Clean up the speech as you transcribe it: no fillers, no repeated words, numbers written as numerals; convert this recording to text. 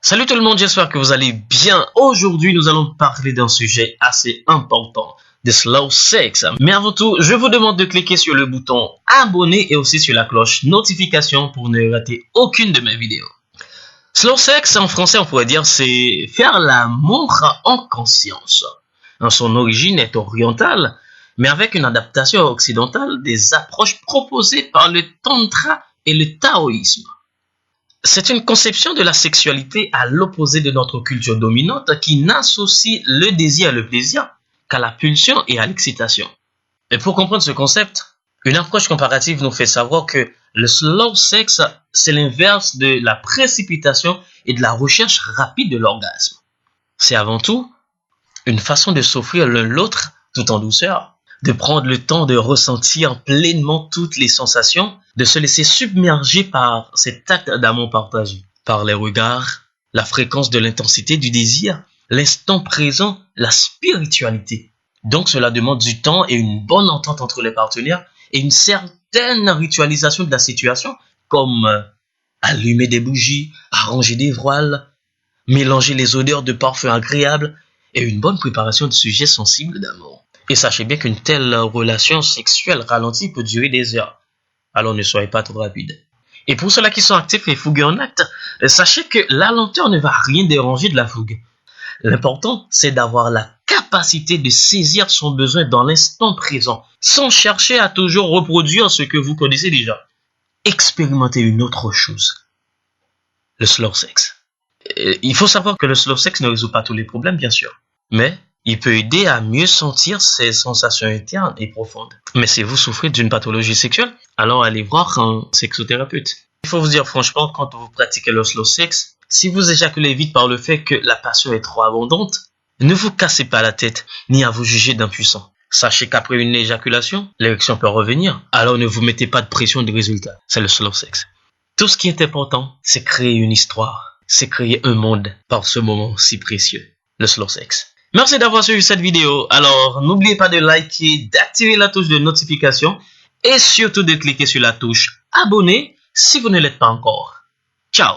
Salut tout le monde, j'espère que vous allez bien. Aujourd'hui, nous allons parler d'un sujet assez important, de slow sex. Mais avant tout, je vous demande de cliquer sur le bouton abonner et aussi sur la cloche notification pour ne rater aucune de mes vidéos. Slow sex, en français, on pourrait dire, c'est faire l'amour en conscience. Son origine est orientale, mais avec une adaptation occidentale des approches proposées par le tantra et le taoïsme. C'est une conception de la sexualité à l'opposé de notre culture dominante qui n'associe le désir et le plaisir qu'à la pulsion et à l'excitation. Et pour comprendre ce concept, une approche comparative nous fait savoir que le slow sex, c'est l'inverse de la précipitation et de la recherche rapide de l'orgasme. C'est avant tout une façon de s'offrir l'un l'autre tout en douceur, de prendre le temps de ressentir pleinement toutes les sensations, de se laisser submerger par cet acte d'amour partagé, par les regards, la fréquence de l'intensité du désir, l'instant présent, la spiritualité. Donc cela demande du temps et une bonne entente entre les partenaires et une certaine ritualisation de la situation, comme allumer des bougies, arranger des voiles, mélanger les odeurs de parfums agréables et une bonne préparation de sujets sensibles d'amour. Et sachez bien qu'une telle relation sexuelle ralentie peut durer des heures. Alors ne soyez pas trop rapide. Et pour ceux-là qui sont actifs et fougueux en acte, sachez que la lenteur ne va rien déranger de la fougue. L'important, c'est d'avoir la capacité de saisir son besoin dans l'instant présent, sans chercher à toujours reproduire ce que vous connaissez déjà. Expérimentez une autre chose. Le slow sex. Il faut savoir que le slow sex ne résout pas tous les problèmes, bien sûr. Mais il peut aider à mieux sentir ses sensations internes et profondes. Mais si vous souffrez d'une pathologie sexuelle, alors allez voir un sexothérapeute. Il faut vous dire franchement, quand vous pratiquez le slow sex, si vous éjaculez vite par le fait que la passion est trop abondante, ne vous cassez pas la tête, ni à vous juger d'impuissant. Sachez qu'après une éjaculation, l'érection peut revenir, alors ne vous mettez pas de pression de résultat. C'est le slow sex. Tout ce qui est important, c'est créer une histoire, c'est créer un monde par ce moment si précieux, le slow sex. Merci d'avoir suivi cette vidéo. Alors, n'oubliez pas de liker, d'activer la touche de notification et surtout de cliquer sur la touche abonner si vous ne l'êtes pas encore. Ciao!